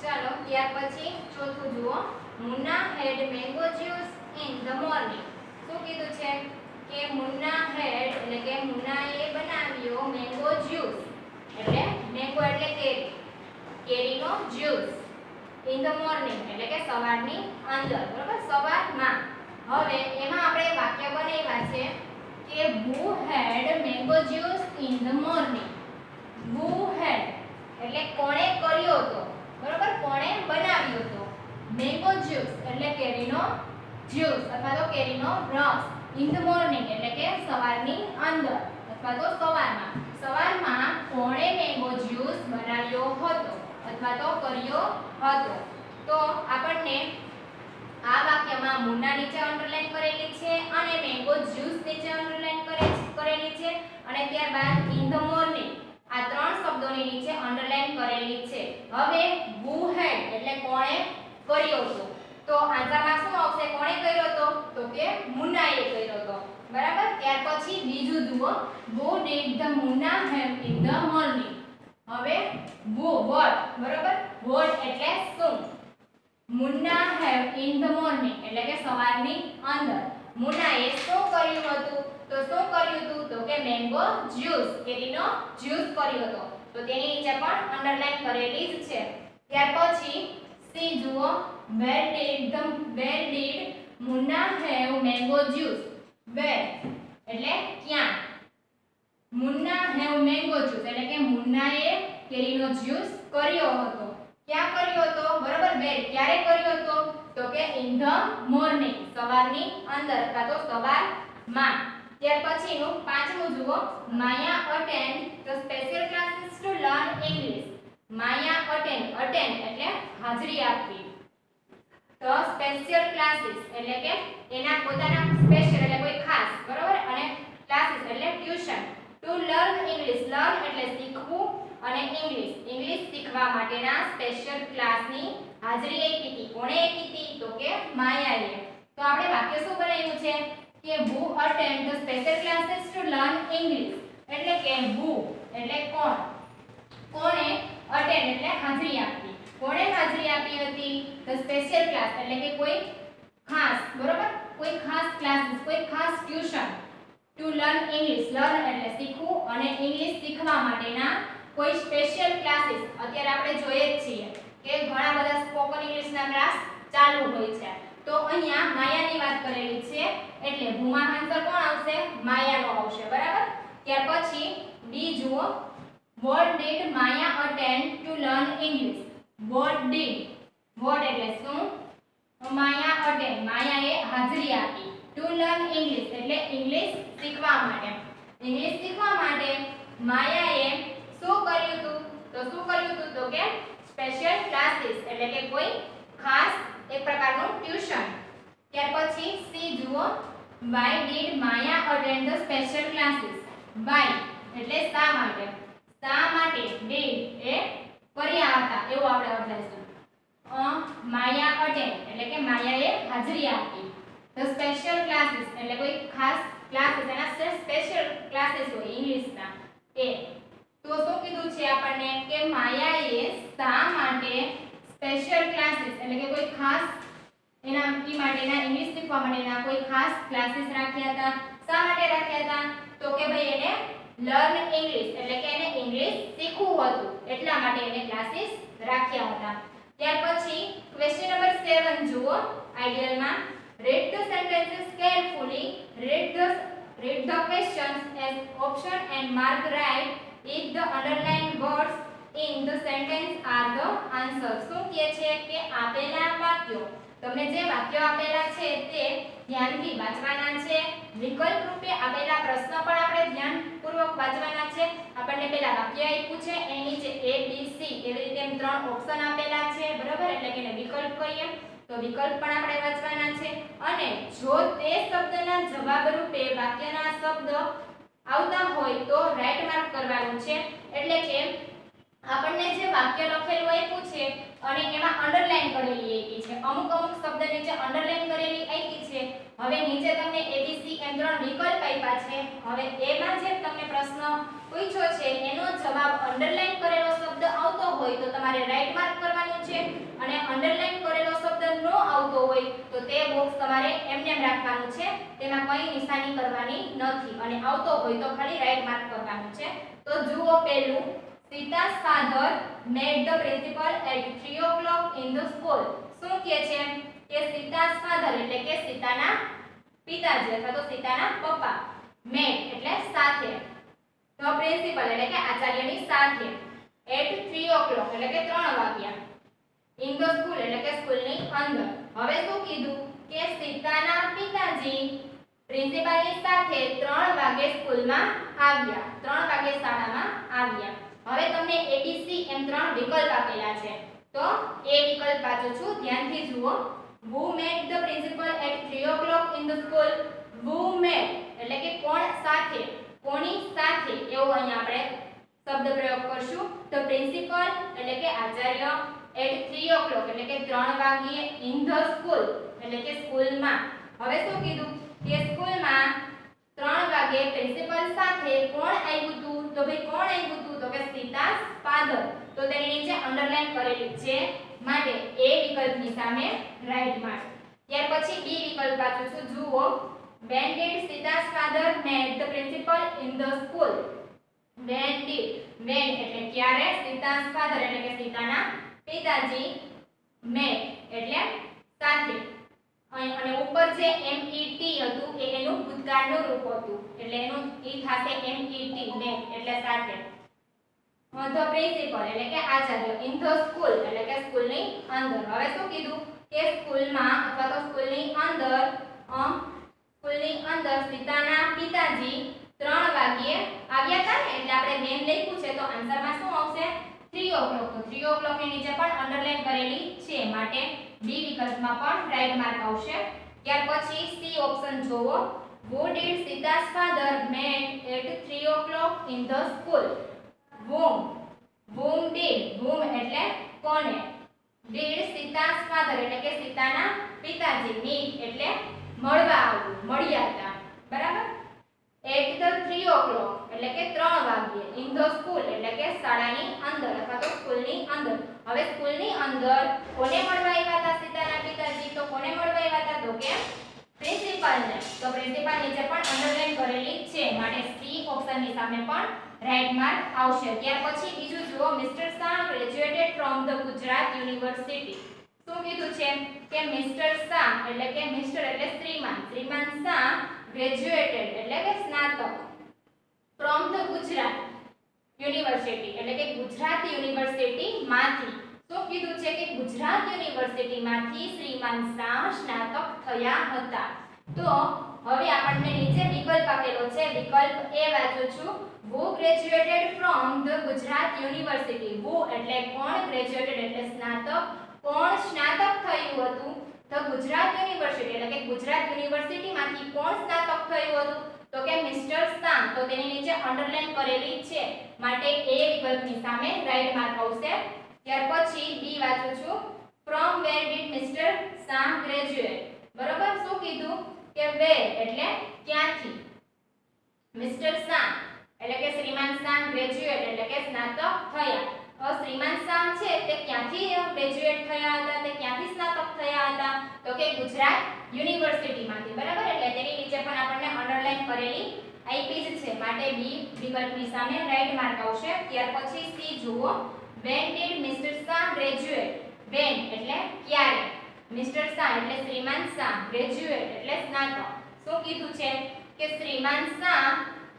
ચાલો ત્યાર પછી ચોથું જુઓ, Munna had mango juice in the morning. શું કીધું છે કે મુન્ના હેડ એટલે કે મુન્નાએ બનાવ્યો મેંગો જ્યુસ, એટલે મેંગો એટલે કેરી, કેરીનો જ્યુસ, ઇન ધ મોર્નિંગ એટલે કે સવારની અંદર, બરાબર, સવારમાં. હવે એમાં આપણે વાક્ય બનાવ્યા છે કે who had mango juice in the morning. who had એટલે કોણે કર્યો હતો, બરાબર, કોણે બનાવ્યો હતો. મેંગો જ્યુસ એટલે કેરીનો જ્યુસ અથવા તો કેરીનો રસ, ઇન ધ મોર્નિંગ એટલે કે સવારની અંદર અથવા તો સવારમાં. સવારમાં કોણે મેંગો જ્યુસ બનાવ્યો હતો અથવા તો કર્યો હતો. તો આપણને આ વાક્યમાં મુન્ના નીચે અંડરલાઈન કરેલી છે અને મેંગો જ્યુસ નીચે અંડરલાઈન કરેલી છે અને ત્યારબાદ ઇન ધ મોર્નિંગ આ ત્રણ શબ્દોની નીચે અંડરલાઈન કરેલી છે. હવે who had એટલે કોણે કર્યો હતો, તો આન્સરમાં શું આવશે, કોણે કર્યો હતો, તો કે મુન્નાએ કર્યો હતો, બરાબર. ત્યાર પછી બીજું જુઓ, what did the Munna have in the morning. હવે what, બરાબર, what એટલે શું, Munna have in the morning એટલે કે સવારની અંદર મુન્નાએ શું કર્યું હતું, તો શું કર્યું હતું, તો કે મેંગો જ્યુસ, કેરીનો જ્યુસ કર્યો હતો. તો તેની નીચે પણ અંડરલાઈન કરેલી જ છે. ત્યાર પછી સી જુઓ, where did Munna have mango juice. where એટલે ક્યાં, મુન્ના હેવ મેંગો જ્યુસ એટલે કે મુન્નાએ કેરીનો જ્યુસ કર્યો હતો. ક્યાં કર્યો હતો, બરાબર, where ક્યારે કર્યો હતો, તો કે in the morning સવારની અંદર અથવા તો સવારમાં. ત્યાર પછીનું પાંચમું જુઓ, માયા attend the special classes to learn English. Maya attend એટલે હાજરી આપવી, તો special classes એટલે કે એના પોતાના સ્પેશિયલ એટલે કોઈ ખાસ, બરાબર, અને ક્લાસીસ એટલે tuition. to learn English, learn એટલે શીખવું અને ઇંગ્લિશ શીખવા માટેના સ્પેશિયલ ક્લાસની હાજરી આપી હતી. કોણે આપી હતી, તો કે માયાએ. તો આપણે વાક્ય શું બનાવ્યું છે કે who attend the special classes to learn English એટલે કે who એટલે કોણ, કોણે attend એટલે હાજરી આપી, કોણે હાજરી આપી હતી, the special class એટલે કે કોઈ ખાસ, બરાબર, કોઈ ખાસ ક્લાસીસ, કોઈ ખાસ tuition. to learn English, learn એટલે શીખવું અને ઇંગ્લિશ શીખવા માટેના કોઈ સ્પેશિયલ ક્લાસીસ. અત્યારે આપણે જોઈએ જ છીએ કે ઘણા બધા સ્પોકન ઇંગ્લિશના ક્લાસ ચાલુ હોય છે. તો અહીંયા માયાની વાત કરેલી છે એટલે ભૂમાં આન્સર કોણ આવશે, માયાનો આવશે, બરાબર. ત્યાર પછી ડી જુઓ, what did Maya attend to learn English. what એટલે શું, માયા attend માયાએ હાજરી આપી, to learn English એટલે ઇંગ્લિશ શીખવા માટે. ઇંગ્લિશ શીખવા માટે માયાએ શું કર્યું હતું, તો શું કર્યું હતું, તો કે સ્પેશિયલ ક્લાસીસ એટલે કે કોઈ ખાસ એક પ્રકારનું ટ્યુશન. ત્યાર પછી સી જુઓ, why did Maya attend the special classes. why એટલે શા માટે, શા માટે, did એ કર્યા હતા એવું આપણે અર્થાઈશું. માયા attend એટલે કે માયાએ હાજરી આપી, the special classes એટલે કોઈ ખાસ ક્લાસીસ, એના સ્પેશિયલ ક્લાસીસ હોય ઇંગ્લિશના એ. તો શું કીધું છે આપણને કે માયાએ શા માટે સ્પેશિયલ ક્લાસીસ એટલે કે કોઈ ખાસ એના માટેના ઇંગ્લિશ શીખવા માટેના કોઈ ખાસ ક્લાસીસ રાખ્યા હતા. શા માટે રાખ્યા હતા, તો કે ભાઈ એને લર્ન ઇંગ્લિશ એટલે કે એને ઇંગ્લિશ શીખવું હતું એટલા માટે એને ક્લાસીસ રાખ્યા હતા. ત્યાર પછી ક્વેશ્ચન નંબર 7 જુઓ, આઈડિયલમાં read the sentences carefully, read the questions as option and mark right if the underlined words in the sentence are the answer. શું કહે છે કે આપેલા વાક્યો, તમને જે વાક્યો આપેલા છે તે ધ્યાનથી વાંચવાના છે. વિકલ્પ રૂપે આપેલા પ્રશ્ન પણ આપણે ધ્યાનપૂર્વક વાંચવાના છે. આપણને પહેલા વાક્ય આપ્યું છે, એની નીચે A B C એવી રીતે ત્રણ ઓપ્શન આપેલા છે, બરાબર, એટલે કે એને વિકલ્પ કહીએ. તો વિકલ્પ પણ આપણે વાંચવાના છે અને જો તે શબ્દના જવાબ રૂપે વાક્યના શબ્દ આવતા હોય તો રાઈટ માર્ક કરવાનું છે. એટલે કે આપણને જે વાક્ય લખેલું આપ્યું છે અને એમાં અંડરલાઈન કરેલી આપી છે, અમુક શબ્દ નીચે અંડરલાઈન કરેલી આપી છે, હવે નીચે તમને એબીસી એમ ત્રણ વિકલ્પ આપ્યા છે. હવે એમાં જે તમને પ્રશ્ન પૂછ્યો છે એનો જવાબ અંડરલાઈન કરેલો શબ્દ આવતો હોય તો તમારે રાઈટ માર્ક કરવાનું છે અને અંડરલાઈન કરેલો શબ્દ ન આવતો હોય તો તે બોક્સ તમારે એમને એમ રાખવાનું છે, તેમાં કંઈ નિશાની કરવાની નથી અને આવતો હોય તો ખાલી રાઈટ માર્ક કરવાનું છે. તો જુઓ પહેલું, સીતા's father met the principal at 3 o'clock in the school. શું કહે છે કે સીતા's father એટલે કે સીતાના પિતાજી અથવા તો સીતાના પપ્પા, met એટલે સાથે, the principal એટલે કે આચાર્યની સાથે, at 3 o'clock એટલે કે 3 વાગ્યા, in the school એટલે કે સ્કૂલની અંદર. હવે શું કીધું કે સીતાના પિતાજી પ્રિન્સિપાલની સાથે 3 વાગે સ્કૂલમાં આવ્યા, 3 વાગે શાળામાં આવ્યા. હવે તમને એબીસી એમ ત્રણ વિકલ્પ આપેલા છે તો એ વિકલ્પ વાંચું છું, ધ્યાનથી જુઓ. who met the principal at 3 o'clock in the school. who met એટલે કે કોણ સાથે, કોની સાથે, એવો અહીંયા આપણે શબ્દ પ્રયોગ કરશું. the principal એટલે કે આચાર્ય, at 3 o'clock એટલે કે 3 વાગ્યે, in the school એટલે કે સ્કૂલમાં. હવે શું કીધું કે સ્કૂલમાં 3 વાગે પ્રિન્સિપલ સાથે કોણ આવ્યું હતું, તો ભાઈ કોણ આવ્યું હતું તો કે સીતા's father. તો તેની નીચે અંડરલાઈન કરેલી છે માટે એ વિકલ્પની સામે રાઈટ માર્ક. ત્યાર પછી બી વિકલ્પ વાંચું છું, જુઓ. when did Sita's father met the principal in the school. when did, when એટલે ક્યારે, Sita's father એટલે કે સીતાના પિતાજી, met એટલે સાથે, અને ઉપર જે MET હતું એ એનું ભૂતકાળનું રૂપ હતું એટલે એનું ઈ થાશે MET, met એટલે સાથે. the principal એટલે કે આચાર્ય, in the school એટલે કે સ્કૂલની અંદર. હવે શું કીધું કે સ્કૂલમાં અથવા તો સ્કૂલની અંદર સીતાના પિતાજી 3 વાગ્યે આવ્યા હતા ને, એટલે આપણે when લખ્યું છે તો આન્સરમાં શું આવશે 3 o'clock. તો 3 o'clock ની નીચે પણ અંડરલાઈન કરેલી છે માટે બી વિકલ્પમાં પણ રાઈટ માર્ક આવશે. ત્યાર પછી સી ઓપ્શન જોવો. who did Sita's father met at 3 o'clock in the school. whom did, whom એટલે કોને, did Sita's father એટલે કે સીતાના પિતાજી, meet એટલે મળવા આવવું, મળ્યા હતા, બરાબર. at the 3 o'clock એટલે કે 3 વાગ્યે, in the school એટલે કે શાળાની અંદર અથવા તો સ્કૂલની અંદર. હવે સ્કૂલની અંદર કોને મળવા આવ્યા હતા સીતાના પિતાજી, તો કોને મળવા આવ્યા હતા તો કે પ્રિન્સિપાલને. તો પ્રિન્સિપાલ નીચે પણ અંડરલાઈન કરેલી છે માટે સી ઓપ્શનની સામે પણ રાઈટ માર્ક આવશે. ત્યાર પછી બીજું જુઓ. Mister Shah graduated from the Gujarat university. શું કીધું છે કે મિસ્ટર શાહ એટલે કે મિસ્ટર એટલે શ્રીમાન, શ્રીમાન શાહ ગ્રેજ્યુએટેડ એટલે કે સ્નાતક, ફ્રોમ ધ ગુજરાત યુનિવર્સિટી એટલે કે ગુજરાત યુનિવર્સિટી માંથી. શું કીધું છે કે ગુજરાત યુનિવર્સિટી માંથી શ્રીમાન શાહ સ્નાતક થયા હતા. તો હવે આપણને નીચે વિકલ્પ આપેલો છે, વિકલ્પ એ વાંચું છું. who graduated from the Gujarat University. who એટલે કોણ, ગ્રેજ્યુએટેડ એટલે સ્નાતક, કોણ સ્નાતક થયું હતું તો ગુજરાત યુનિવર્સિટી એટલે કે ગુજરાત યુનિવર્સિટી માંથી કોણ સ્નાતક થયું હતું તો કે મિસ્ટર શાહ. તો તેની નીચે અંડરલાઈન કરેલી છે માટે એ વિકલ્પની સામે રાઈટ માર્ક આવશે. ત્યાર પછી બી વાંચું છું. from where did Mr. Shah graduate. બરોબર. શું કીધું કે where એટલે ક્યાંથી, મિસ્ટર શાહ એટલે કે શ્રીમાન શાહ ગ્રેજ્યુએટ એટલે કે સ્નાતક થયા. હવે શ્રીમાન શાહ છે તે ક્યાંથી ગ્રેજ્યુએટ થયા હતા, તે ક્યાંથી સ્નાતક થયા હતા તો કે ગુજરાત યુનિવર્સિટીમાંથી, બરાબર. એટલે તેની નીચે પણ આપણને અંડરલાઈન કરેલી આપી જ છે માટે બી વિકલ્પની સામે રાઈટ માર્ક આવશે. ત્યાર પછી સી જુઓ. when did Mr. Shah graduate. when એટલે ક્યારે, મિસ્ટર શાહ એટલે શ્રીમાન શાહ, ગ્રેજ્યુએટ એટલે સ્નાતક. શું કીધું છે કે શ્રીમાન શાહ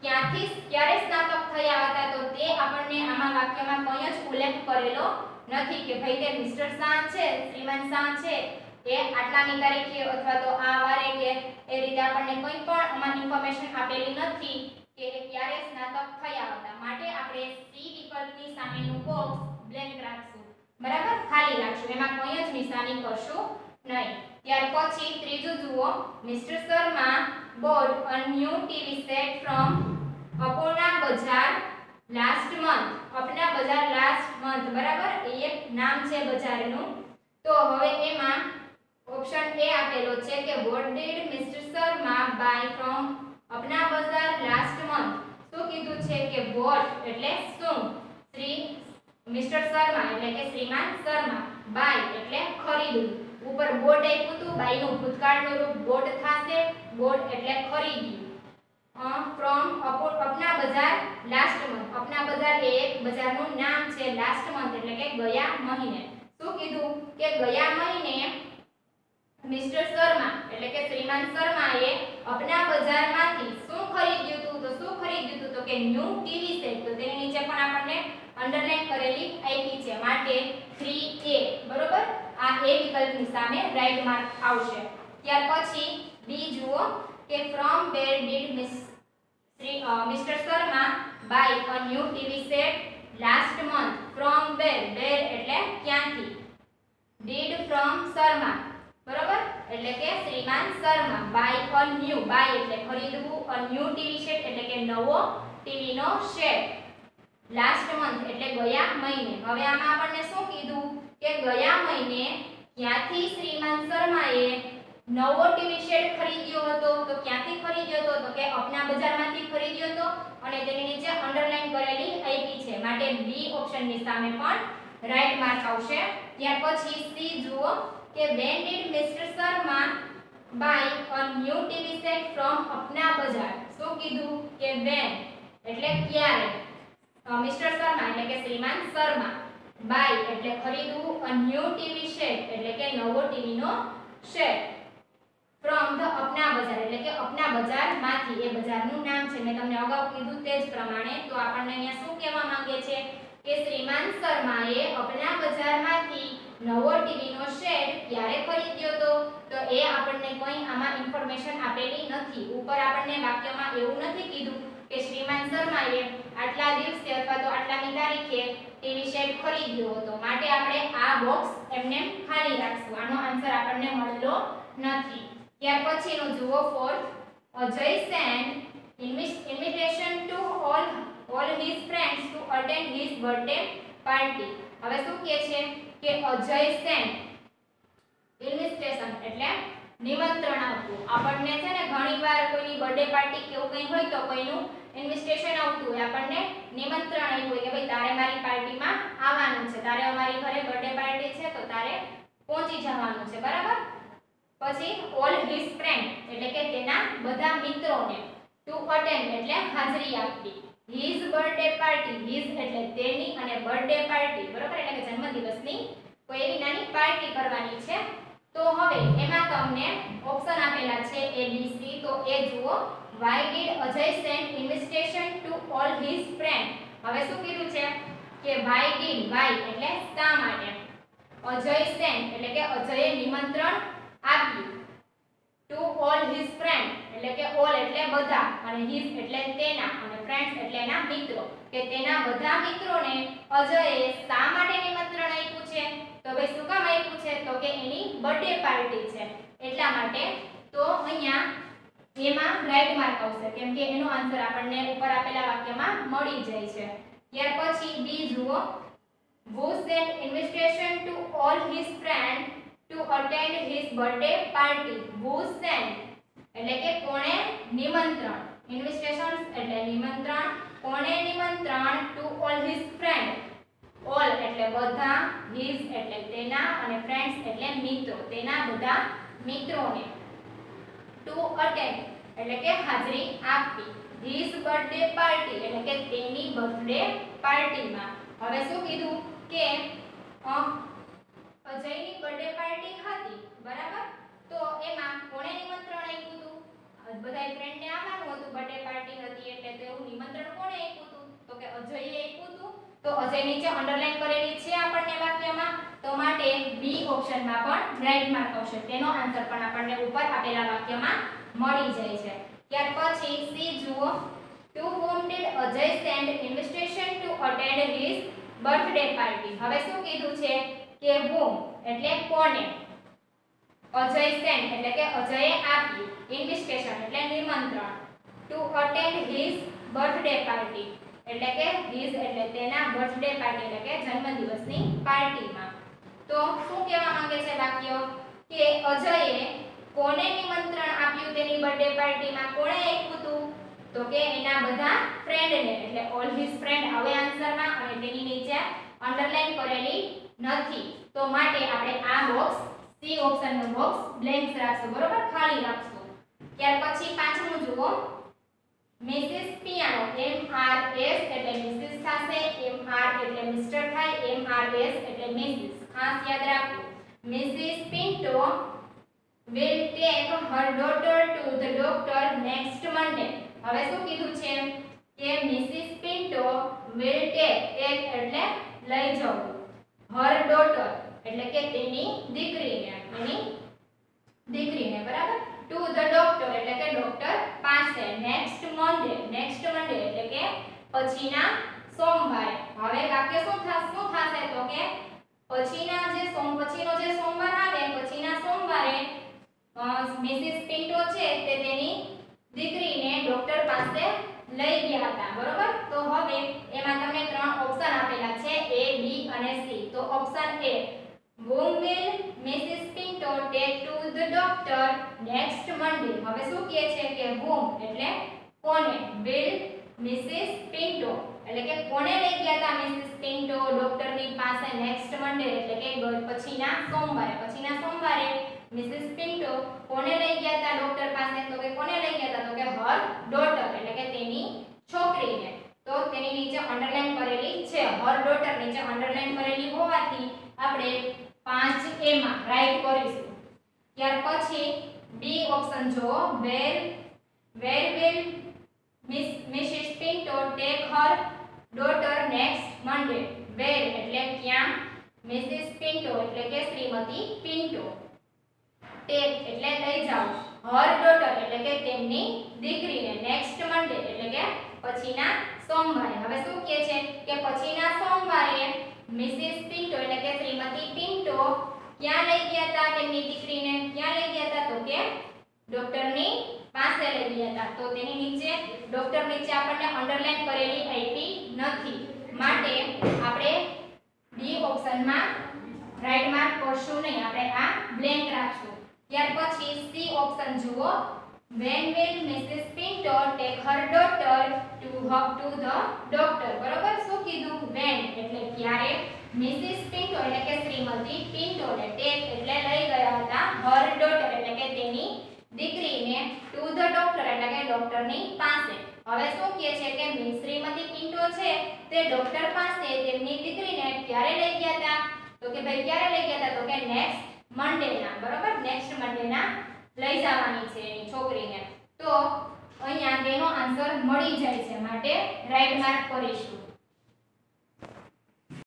ક્યાંથી ક્યારે સ્નાતક થયા હતા તો તે આપણને આમાં વાક્યમાં કંઈ જ ઉલ્લેખ કરેલો નથી કે ભાઈ તે મિસ્ટર શાહ છે, શ્રીમાન શાહ છે એ આટલામી તારીખે અથવા તો આ વારે કે એ રીતે આપણને કંઈ પણ આમાં ઇન્ફોર્મેશન આપેલી નથી કે એ ક્યારે સ્નાતક થયા હતા માટે આપણે સી વિકલ્પની સામેનું બોક્સ બ્લેન્ક રાખશું, બરાબર, ખાલી રાખશું, એમાં કોઈ જ નિશાની કરશું નહીં. ત્યાર પછી ત્રીજું જુઓ. Mister Sharma bought a new TV set from અપના બજાર લાસ્ટ મંથ. અપના બજાર લાસ્ટ મંથ, બરાબર, એ એક નામ છે બજારનું. તો હવે એમાં ઓપ્શન એ આપેલો છે કે what did mister Sharma buy from અપના બજાર લાસ્ટ મંથ. શું કીધું છે કે વોટ એટલે શું, શ્રી મિસ્ટર શર્મા એટલે કે શ્રીમાન શર્મા, બાય એટલે ખરીદવું. ઉપર બોટ આપ્યું હતું, બાય નું ભૂતકાળનું રૂપ બોટ થાશે, બોટ એટલે ખરીદ્યું. ફ્રોમ અપના બજાર લાસ્ટ મંથ. અપના બજાર એ એક બજારનું નામ છે, લાસ્ટ મંથ એટલે કે ગયા મહિને. શું કીધું કે ગયા મહિને મિસ્ટર શર્મા એટલે કે શ્રીમાન શર્માએ અપના બજારમાંથી શું ખરીદ્યું હતું, તો શું ખરીદ્યું હતું તો કે ન્યૂ ટીવી સેટ. તો તેની નીચે પણ આપણને અંડરલાઈન કરેલી આપી છે, માટે 3A બરોબર. આ એ વિકલ્પની સામે રાઈટ માર્ક આવશે. ત્યાર પછી બી જુઓ કે from where did mister Sharma buy a new TV set last month. From where, where એટલે ક્યાંથી, ડીડ ફ્રોમ શર્મા બરોબર એટલે કે શ્રીમાન Sharma buy a new, buy એટલે ખરીદવું, અ ન્યૂ ટીવી સેટ એટલે કે નવો ટીવી નો સેટ, લાસ્ટ મંથ એટલે ગયા મહિને. હવે આમાં આપણને શું કીધું કે ગયા મહિને ક્યાંથી શ્રીમાન શર્માએ નવો ટીવી સેટ ખરીદ્યો હતો, તો ક્યાંથી ખરીદ્યો હતો તો કે અપના બજારમાંથી ખરીદ્યો હતો, અને તેની નીચે અંડરલાઈન કરેલી આપી છે, માટે બી ઓપ્શનની સામે પણ રાઈટ માર્ક આવશે. ત્યાર પછી સી જુઓ કે when did Mr. Sharma buy a new TV set from અપના બજાર. શું કીધું કે when એટલે ક્યારે, મિસ્ટર શર્મા એટલે કે શ્રીમાન શર્મા, બાય એટલે ખરીદવું, a new TV set એટલે કે નવો ટીવી નો સેટ, from the અપના બજાર એટલે કે અપના બજારમાંથી, એ બજારનું નામ છે, મેં તમને અગાઉ કીધું તે જ પ્રમાણે. તો આપણને અહીંયા શું કહેવા માંગે છે કે શ્રીમાન શર્માએ અપના બજારમાંથી નવો ટીવી નો સેટ ક્યારે ખરીદ્યો હતો, તો એ આપણને કોઈ આમાં ઇન્ફોર્મેશન આપેલી નથી. ઉપર આપણને વાક્યમાં એવું નથી કીધું કે શ્રીમાન શર્માએ આટલા દિવસે અથવા તો આટલાની તારીખે ટીવી સેટ ખરીદ્યો હતો, માટે આપણે આ બોક્સ એમને ખાલી રાખશું. આનો આન્સર આપણને મળેલો નથી. ત્યાર પછીનું જુઓ fourth, Ajay sent invitation to all his friends to attend his birthday party. હવે શું કહે છે કે અજય સેન્ટ ઇન્વિટેશન એટલે નિમંત્રણ આપવું. આપણને છે ને ઘણીવાર કોઈની બર્થડે પાર્ટી કે એવું કંઈ હોય તો કોઈનું ઇન્વિટેશન આવતું હોય, આપણને નિમંત્રણ આવ્યું હોય કે ભાઈ તારે મારી પાર્ટીમાં આવવાનું છે, તારે અમારી ઘરે બર્થડે પાર્ટી છે તો તારે પહોંચી જવાનું છે, બરાબર. પછી all his friend એટલે કે તેના બધા મિત્રોને, to attend એટલે હાજરી આપવી, his birthday party, his એટલે તેની અને birthday party બરોબર એટલે કે જન્મદિવસની કોઈ એવી નાની પાર્ટી કરવાની છે. તો હવે એમાં તમને ઓપ્શન આપેલા છે A B C. તો એ જુઓ, why did Ajay send invitation to all his friends. હવે શું કીધું છે કે why did, why એટલે શા માટે, Ajay sent એટલે કે અજયે નિમંત્રણ આપ્યું, to all his friends એટલે કે all એટલે બધા, અને his એટલે તેના, અને friends એટલે એના મિત્રો, કે તેના બધા મિત્રોને અજયે શા માટે નિમંત્રણ આપ્યું છે, તો ભાઈ શું કામ આપ્યું છે તો કે એની બર્થડે પાર્ટી છે એટલા માટે. તો અહીંયા એમાં રાઈટ માર્ક આવશે, કેમ કે એનો આન્સર આપણને ઉપર આપેલા વાક્યમાં મળી જાય છે. ત્યાર પછી બી જુઓ, who sent invitation to all his friends to attend his birthday party. who sent એટલે કે કોણે નિમંત્રણ, ઇન્વિટેશન એટલે નિમંત્રણ, કોણે નિમંત્રણ, to all his friends, all એટલે બધા, his એટલે તેના, અને friends એટલે મિત્રો, તેના બધા મિત્રોને, to attend એટલે કે હાજરી આપવી, his birthday party એટલે કે તેની બર્થડે પાર્ટીમાં. હવે શું કીધું કે અજયની બર્થડે પાર્ટી હતી, બરાબર. તો એમાં કોણે નિમંત્રણ આપ્યું હતું, બધાય ફ્રેન્ડને આવવાનું હતું, બર્થડે પાર્ટી હતી એટલે તેવું નિમંત્રણ કોણે આપ્યું હતું તો કે અજયે આપ્યું હતું. તો અજય નીચે અંડરલાઈન કરેલી છે આપણને વાક્યમાં, તો માટે બી ઓપ્શનમાં પણ રાઈટ માર્ક આવશે. તેનો આન્સર પણ આપણને ઉપર આપેલા વાક્યમાં મળી જાય છે. ત્યાર પછી સી જુઓ, to whom did Ajay send invitation to attend his birthday party. હવે શું કીધું છે કે whom એટલે કોને, અજય સેન્ટ એટલે કે અજયે આપ્યું, ઇન્વિટેશન એટલે નિમંત્રણ, to attend his birthday party એટલે કે his એટલે તેના birthday party એટલે કે જન્મદિવસની પાર્ટીમાં. તો શું કહેવા માંગે છે વાક્ય કે અજયે કોને નિમંત્રણ આપ્યું તેની બર્થડે પાર્ટીમાં? કોણે આપ્યું હતું? તો કે એના બધા ફ્રેન્ડને, એટલે ઓલ હિઝ ફ્રેન્ડ આવે આન્સરમાં, અને તેની નીચે અંડરલાઈન કરેલી નથી. તો માટે આપણે આ બોક્સ સી ઓપ્શનનું બોક્સ બ્લેન્ક રાખશું, બરોબર, ખાલી રાખશું. ત્યાર પછી પાંચમું જુઓ, મિસિસ પિયાનો, MRS એટલે મિસિસ થશે, MR એટલે મિસ્ટર થાય, MRS એટલે મિસિસ. ખાસ યાદ રાખો. Mrs Pinto will take her daughter to the doctor next Monday. હવે શું કીધું છે કે મિસિસ પિન્ટો will take એટલે લઈ જવું, her daughter એટલે કે તેની દીકરીને, બરાબર, to the doctor એટલે કે ડોક્ટર પાસે, next Monday એટલે કે પછીના સોમવારે. હવે વાક્ય શું થશે તો કે પછીનો જે સોમવાર આવે, પછીના સોમવારે મિસિસ પિન્ટો છે તે તેની દીકરીને ડોક્ટર પાસે લઈ ગયા હતા, બરોબર. તો હવે એમાં તમને ત્રણ ઓપ્શન આપેલા છે, A, B અને C. તો option A, whom will Mrs. Pinto take to the doctor next Monday? હવે શું કહે છે કે whom એટલે કોને, will Mrs. Pinto એટલે કે કોને લઈ ગયા હતા મિસિસ પિન્ટો ડોક્ટરની પાસે નેક્સ્ટ મંડે એટલે કે પછીના સોમવારે મિસિસ પિન્ટો કોને લઈ ગયા હતા ડોક્ટર પાસે? તો કે કોને લઈ ગયા હતા? તો કે હર ડોટર એટલે કે તેની છોકરીને. તો તેની નીચે અંડરલાઈન કરેલી છે, હર ડોટર નીચે અંડરલાઈન કરેલી હોવાથી આપણે 5A માં રાઈટ કરીશું. ત્યાર પછી ડી ઓપ્શન જો, where will Mrs. Pinto take her daughter next Monday? where એટલે ક્યાં, મિસિસ પિન્ટો એટલે કે શ્રીમતી પિન્ટો, ટેક એટલે લઈ જાવ, હર ડોટર એટલે કે તેમની દીકરીને, નેક્સ્ટ મંડે એટલે કે પછીના સોમવારે. હવે શું કહે છે કે પછીના સોમવારે મિસિસ પિન્ટો એટલે કે શ્રીમતી પિન્ટો ક્યાં લઈ ગયા હતા તેમની દીકરીને? ક્યાં લઈ ગયા હતા? તો કે ડોક્ટરની પાસે લઈ ગયા હતા. તો તેની નીચે ડોક્ટર નીચે આપણને અંડરલાઈન કરેલી આપી નથી, માટે આપણે ડી ઓપ્શનમાં રાઈટ માર્ક કરશું નહીં, આપણે આ બ્લેન્ક રાખશું. ત્યાર પછી સી ઓપ્શન જુઓ, when will Mrs. Pinto take her daughter to the doctor? બરોબર, શું કીધું? when એટલે ક્યારે, મિસિસ પિન્ટો એટલે કે શ્રીમતી પિન્ટોને, ટેક એટલે લઈ ગયા હતા, her daughter એટલે કે તેની દીકરીને, to the doctor એટલે કે ડોક્ટરની પાસે. હવે શું કહે છે કે શ્રીમતી પિન્ટો છે તે ડોક્ટર પાસે તેમની દીકરીને ક્યારે લઈ ગયા હતા? તો કે ભાઈ ક્યારે લઈ ગયા હતા? તો કે નેક્સ્ટ મંડે ના, બરોબર, નેક્સ્ટ મંડે ના લઈ જવાની છે એની છોકરીને. તો અહીંયા તેનો આન્સર મળી જાય છે, માટે રાઈટ માર્ક કરીશું.